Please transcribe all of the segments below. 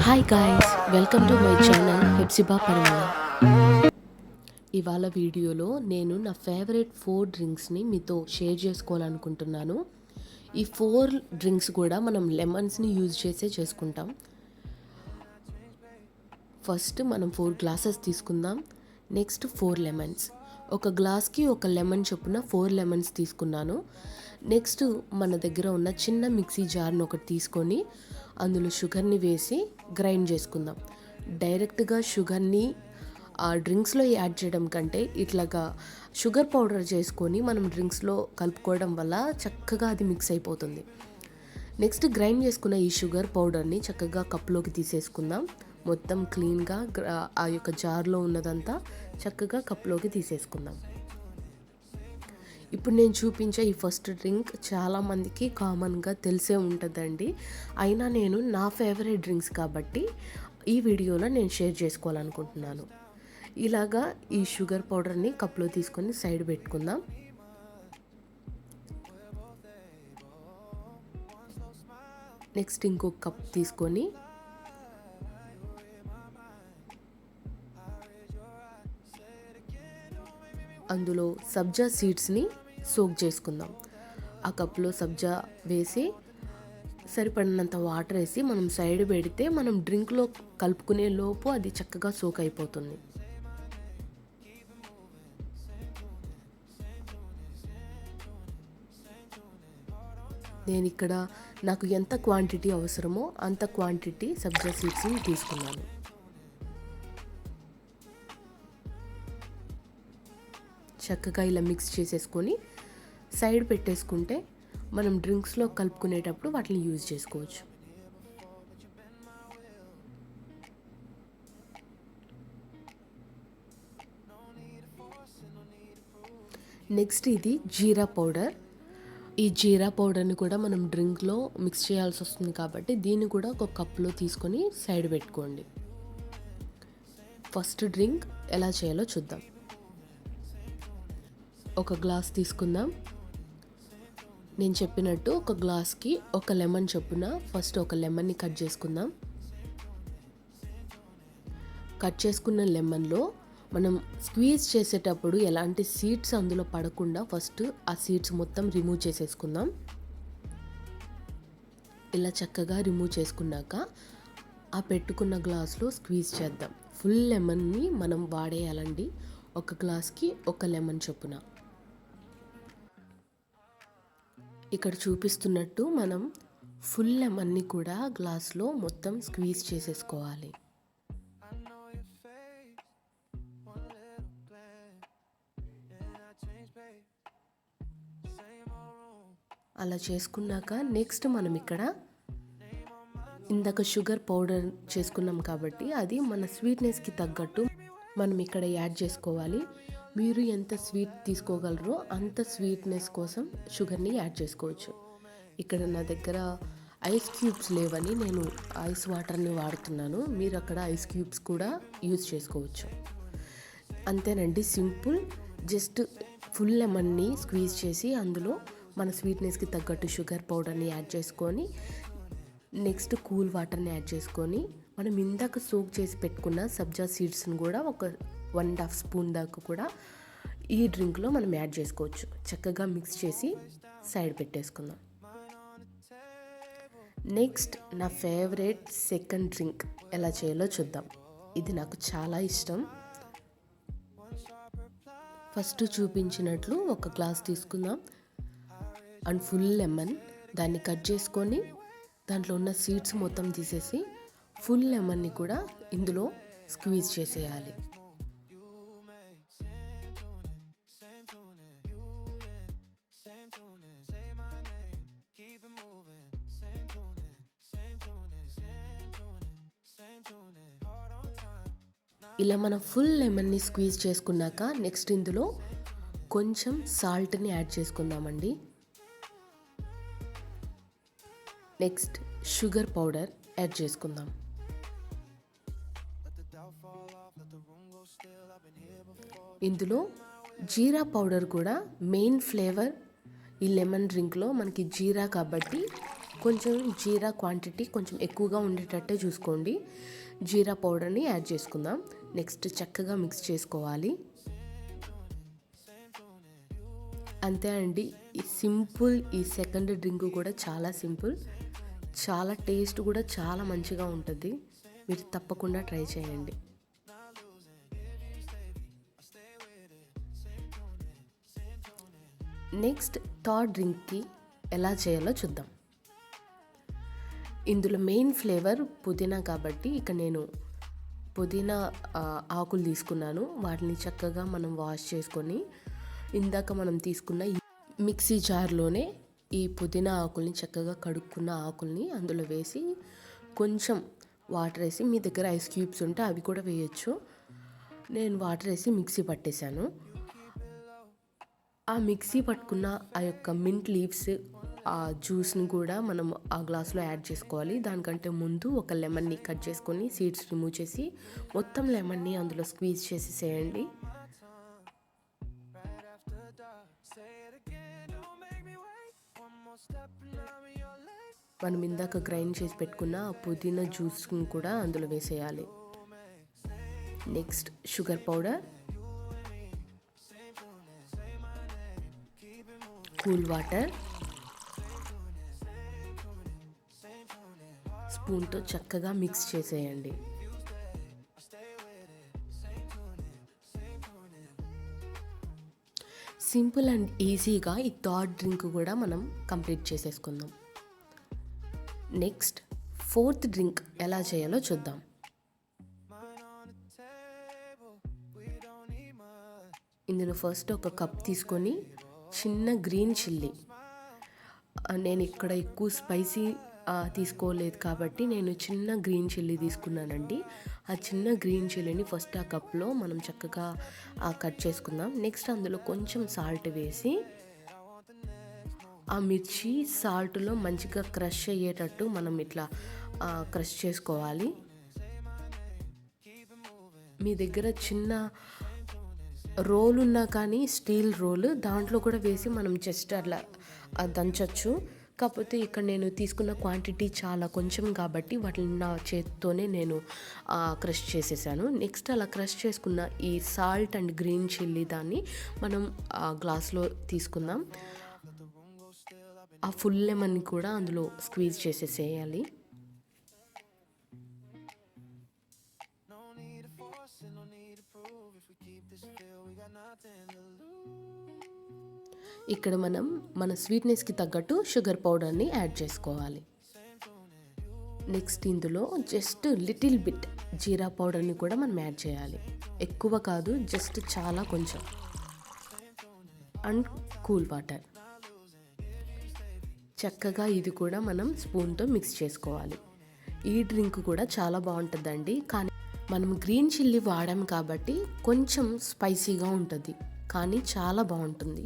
Hi guys, welcome to my channel Hepsiba Parimala. ఇవాళ వీడియోలో నేను నా ఫేవరెట్ 4 డ్రింక్స్ని మీతో షేర్ చేసుకోవాలనుకుంటున్నాను. ఈ 4 డ్రింక్స్ కూడా మనం లెమన్స్ని యూజ్ చేసే చేసుకుంటాం. ఫస్ట్ మనం 4 గ్లాసెస్ తీసుకుందాం. నెక్స్ట్ 4 లెమన్స్, ఒక గ్లాస్కి ఒక లెమన్ చొప్పున 4 లెమన్స్ తీసుకున్నాను. నెక్స్ట్ మన దగ్గర ఉన్న చిన్న మిక్సీ జార్ని ఒకటి తీసుకొని అందులో షుగర్ని వేసి గ్రైండ్ చేసుకుందాం. డైరెక్ట్గా షుగర్ని ఆ డ్రింక్స్లో యాడ్ చేయడం కంటే ఇట్లాగా షుగర్ పౌడర్ చేసుకొని మనం డ్రింక్స్లో కలుపుకోవడం వల్ల చక్కగా అది మిక్స్ అయిపోతుంది. నెక్స్ట్ గ్రైండ్ చేసుకున్న ఈ షుగర్ పౌడర్ని చక్కగా కప్లోకి తీసేసుకుందాం. మొత్తం క్లీన్గా ఆ యొక్క జార్లో ఉన్నదంతా చక్కగా కప్లోకి తీసేసుకుందాం. ఇప్పుడు నేను చూపించే ఈ ఫస్ట్ డ్రింక్ చాలామందికి కామన్గా తెలిసే ఉంటుందండి. అయినా నేను నా ఫేవరెట్ డ్రింక్స్ కాబట్టి ఈ వీడియోలో నేను షేర్ చేసుకోవాలనుకుంటున్నాను. ఇలాగా ఈ షుగర్ పౌడర్ని కప్లో తీసుకొని సైడ్ పెట్టుకుందాం. నెక్స్ట్ ఇంకొక కప్ తీసుకొని అందులో సబ్జా సీడ్స్ని సోక్ చేసుకుందాం. ఆ కప్లో సబ్జా వేసి సరిపడినంత వాటర్ వేసి మనం సైడ్ పెడితే మనం డ్రింక్లో కలుపుకునే లోపు అది చక్కగా సోక్ అయిపోతుంది. నేను ఇక్కడ నాకు ఎంత క్వాంటిటీ అవసరమో అంత క్వాంటిటీ సబ్జా సీడ్స్ని తీసుకున్నాను. చక్కగా ఇలా మిక్స్ చేసేసుకొని సైడ్ పెట్టేసుకుంటే మనం డ్రింక్స్లో కలుపుకునేటప్పుడు వాటిని యూజ్ చేసుకోవచ్చు. నెక్స్ట్ ఇది జీరా పౌడర్. ఈ జీరా పౌడర్ని కూడా మనం డ్రింక్లో మిక్స్ చేయాల్సి వస్తుంది కాబట్టి దీన్ని కూడా ఒక కప్లో తీసుకొని సైడ్ పెట్టుకోండి. ఫస్ట్ డ్రింక్ ఎలా చేయాలో చూద్దాం. ఒక గ్లాస్ తీసుకుందాం. నేను చెప్పినట్టు ఒక గ్లాస్కి ఒక లెమన్ చొప్పున ఫస్ట్ ఒక లెమన్ని కట్ చేసుకుందాం. కట్ చేసుకున్న లెమన్లో మనం స్క్వీజ్ చేసేటప్పుడు ఎలాంటి సీడ్స్ అందులో పడకుండా ఫస్ట్ ఆ సీడ్స్ మొత్తం రిమూవ్ చేసేసుకుందాం. ఇలా చక్కగా రిమూవ్ చేసుకున్నాక ఆ పెట్టుకున్న గ్లాస్లో స్క్వీజ్ చేద్దాం. ఫుల్ లెమన్ని మనం వాడేయాలండి. ఒక గ్లాస్కి ఒక లెమన్ చొప్పున. ఇక్కడ చూపిస్తున్నట్టు మనం ఫుల్ లెమన్ని కూడా గ్లాస్లో మొత్తం స్క్వీజ్ చేసేసుకోవాలి. అలా చేసుకున్నాక నెక్స్ట్ మనం ఇక్కడ ఇందాక షుగర్ పౌడర్ చేసుకున్నాం కాబట్టి అది మన స్వీట్నెస్కి తగ్గట్టు మనం ఇక్కడ యాడ్ చేసుకోవాలి. మీరు ఎంత స్వీట్ తీసుకోగలరో అంత స్వీట్నెస్ కోసం షుగర్ని యాడ్ చేసుకోవచ్చు. ఇక్కడ నా దగ్గర ఐస్ క్యూబ్స్ లేవని నేను ఐస్ వాటర్ని వాడుతున్నాను. మీరు అక్కడ ఐస్ క్యూబ్స్ కూడా యూజ్ చేసుకోవచ్చు. అంతేనండి, సింపుల్. జస్ట్ ఫుల్ లెమన్ని స్క్వీజ్ చేసి అందులో మన స్వీట్నెస్కి తగ్గట్టు షుగర్ పౌడర్ని యాడ్ చేసుకొని నెక్స్ట్ కూల్ వాటర్ని యాడ్ చేసుకొని మనం ఇందాక సోక్ చేసి పెట్టుకున్న సబ్జా సీడ్స్ని కూడా ఒక 1.5 స్పూన్ దాకా కూడా ఈ డ్రింక్లో మనం యాడ్ చేసుకోవచ్చు. చక్కగా మిక్స్ చేసి సైడ్ పెట్టేసుకుందాం. నెక్స్ట్ నా ఫేవరెట్ సెకండ్ డ్రింక్ ఎలా చేయాలో చూద్దాం. ఇది నాకు చాలా ఇష్టం. ఫస్ట్ చూపించినట్లు ఒక గ్లాస్ తీసుకుందాం అండ్ ఫుల్ లెమన్ దాన్ని కట్ చేసుకొని దాంట్లో ఉన్న సీడ్స్ మొత్తం తీసేసి ఫుల్ లెమన్ని కూడా ఇందులో స్క్వీజ్ చేసేయాలి. ఇలా మనం ఫుల్ లెమన్ని స్క్వీజ్ చేసుకున్నాక నెక్స్ట్ ఇందులో కొంచెం సాల్ట్ని యాడ్ చేసుకుందామండి. నెక్స్ట్ షుగర్ పౌడర్ యాడ్ చేసుకుందాం. ఇందులో జీరా పౌడర్ కూడా మెయిన్ ఫ్లేవర్. ఈ లెమన్ డ్రింక్లో మనకి జీరా కాబట్టి కొంచెం జీరా క్వాంటిటీ కొంచెం ఎక్కువగా ఉండేటట్టే చూసుకోండి. జీరా పౌడర్ని యాడ్ చేసుకుందాం. నెక్స్ట్ చక్కగా మిక్స్ చేసుకోవాలి. అంతే అండి, ఈ సింపుల్ ఈ సెకండ్ డ్రింక్ కూడా చాలా సింపుల్, చాలా టేస్ట్ కూడా చాలా మంచిగా ఉంటుంది. మీరు తప్పకుండా ట్రై చేయండి. నెక్స్ట్ థర్డ్ డ్రింక్కి ఎలా చేయాలో చూద్దాం. ఇందులో మెయిన్ ఫ్లేవర్ పుదీనా కాబట్టి ఇక నేను పుదీనా ఆకులు తీసుకున్నాను. వాటిని చక్కగా మనం వాష్ చేసుకొని ఇందాక మనం తీసుకున్న మిక్సీ జార్లోనే ఈ పుదీనా ఆకుల్ని చక్కగా కడుక్కున్న ఆకుల్ని అందులో వేసి కొంచెం వాటర్ వేసి, మీ దగ్గర ఐస్ క్యూబ్స్ ఉంటే అవి కూడా వేయచ్చు. నేను వాటర్ వేసి మిక్సీ పట్టేశాను. ఆ మిక్సీ పట్టుకున్న ఆ యొక్క మింట్ లీవ్స్ ఆ జ్యూస్ని కూడా మనం ఆ గ్లాస్లో యాడ్ చేసుకోవాలి. దానికంటే ముందు ఒక లెమన్ని కట్ చేసుకొని సీడ్స్ రిమూవ్ చేసి మొత్తం లెమన్ని అందులో స్క్వీజ్ చేసేసేయండి. మనం ఇందాక గ్రైండ్ చేసి పెట్టుకున్న పుదీనా జ్యూస్ని కూడా అందులో వేసేయాలి. Next sugar powder, cool water, స్పూన్తో చక్కగా మిక్స్ చేసేయండి. సింపుల్ అండ్ ఈజీగా ఈ థర్డ్ డ్రింక్ కూడా మనం కంప్లీట్ చేసేసుకుందాం. నెక్స్ట్ ఫోర్త్ డ్రింక్ ఎలా చేయాలో చూద్దాం. ఇందులో ఫస్ట్ ఒక కప్ తీసుకొని చిన్న గ్రీన్ చిల్లీ, నేను ఇక్కడ ఎక్కువ స్పైసీ తీసుకోలేదు కాబట్టి నేను చిన్న గ్రీన్ చిల్లీ తీసుకున్నానండి. ఆ చిన్న గ్రీన్ చిల్లీని ఫస్ట్ ఆ కప్లో మనం చక్కగా కట్ చేసుకుందాం. నెక్స్ట్ అందులో కొంచెం సాల్ట్ వేసి ఆ మిర్చి సాల్ట్లో మంచిగా క్రష్ అయ్యేటట్టు మనం ఇట్లా క్రష్ చేసుకోవాలి. మీ దగ్గర చిన్న రోల్ ఉన్నా కానీ స్టీల్ రోల్ దాంట్లో కూడా వేసి మనం జస్ట్ అట్లా దంచచ్చు. కాకపోతే ఇక్కడ నేను తీసుకున్న క్వాంటిటీ చాలా కొంచెం కాబట్టి వాటిని నా చేతితోనే నేను క్రష్ చేసేసాను. నెక్స్ట్ అలా క్రష్ చేసుకున్న ఈ సాల్ట్ అండ్ గ్రీన్ చిల్లీ దాన్ని మనం గ్లాస్లో తీసుకుందాం. ఆ ఫుల్ లెమన్ కూడా అందులో స్క్వీజ్ చేసేసేయాలి. ఇక్కడ మనం మన స్వీట్నెస్కి తగ్గట్టు షుగర్ పౌడర్ని యాడ్ చేసుకోవాలి. నెక్స్ట్ ఇందులో జస్ట్ లిటిల్ బిట్ జీరా పౌడర్ని కూడా మనం యాడ్ చేయాలి. ఎక్కువ కాదు, జస్ట్ చాలా కొంచెం. And cool water. చక్కగా ఇది కూడా మనం స్పూన్తో మిక్స్ చేసుకోవాలి. ఈ డ్రింక్ కూడా చాలా బాగుంటుందండి, కానీ మనం గ్రీన్ చిల్లీ వాడాం కాబట్టి కొంచెం స్పైసీగా ఉంటుంది, కానీ చాలా బాగుంటుంది.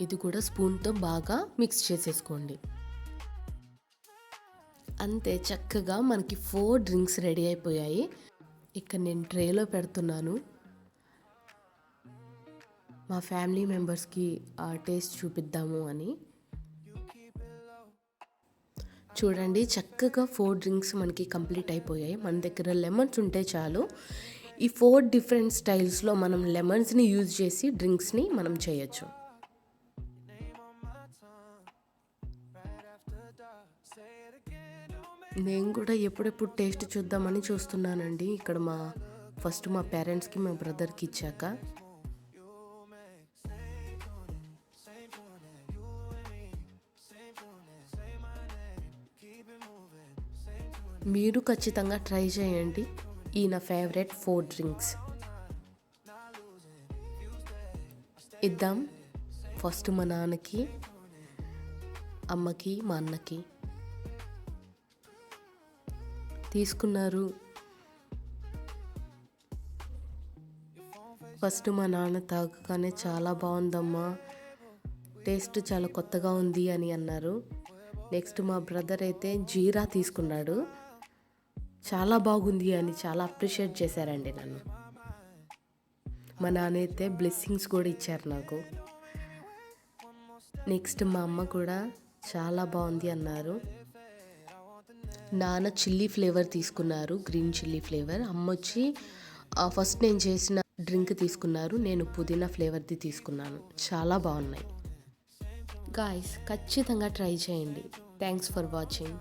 ఇది కూడా స్పూన్తో బాగా మిక్స్ చేసేసుకోండి. అంతే, చక్కగా మనకి 4 డ్రింక్స్ రెడీ అయిపోయాయి. ఇక్కడ నేను ట్రేలో పెడుతున్నాను. మా ఫ్యామిలీ మెంబర్స్కి టేస్ట్ చూపిద్దాము అని. చూడండి, చక్కగా 4 డ్రింక్స్ మనకి కంప్లీట్ అయిపోయాయి. మన దగ్గర లెమన్స్ ఉంటే చాలు. ఈ 4 డిఫరెంట్ స్టైల్స్లో మనం లెమన్స్ని యూజ్ చేసి డ్రింక్స్ని మనం చేయొచ్చు. నేను కూడా ఎప్పుడెప్పుడు టేస్ట్ చూద్దామని చూస్తున్నానండి. ఇక్కడ ఫస్ట్ మా పేరెంట్స్కి, మా బ్రదర్కి ఇచ్చాక మీరు ఖచ్చితంగా ట్రై చేయండి. ఈ నా ఫేవరెట్ 4 డ్రింక్స్ ఇద్దాం. ఫస్ట్ మా నాన్నకి, అమ్మకి, మా అన్నకి తీసుకున్నారు. ఫస్ట్ మా నాన్న తాగగానే చాలా బాగుందమ్మా, టేస్ట్ చాలా కొత్తగా ఉంది అని అన్నారు. నెక్స్ట్ మా బ్రదర్ అయితే జీరా తీసుకున్నాడు. చాలా బాగుంది అని చాలా అప్రిషియేట్ చేశారండి నన్ను. మా నాన్న అయితే బ్లెస్సింగ్స్ కూడా ఇచ్చారు నాకు. నెక్స్ట్ మా అమ్మ కూడా చాలా బాగుంది అన్నారు. నాన్న చిల్లీ ఫ్లేవర్ తీసుకున్నారు, గ్రీన్ చిల్లీ ఫ్లేవర్. అమ్మ వచ్చి ఫస్ట్ నేను చేసిన డ్రింక్ తీసుకున్నారు, నేను పుదీనా ఫ్లేవర్ది తీసుకున్నాను. చాలా బాగున్నాయి. గాయ్స్ ఖచ్చితంగా ట్రై చేయండి. Thanks for watching.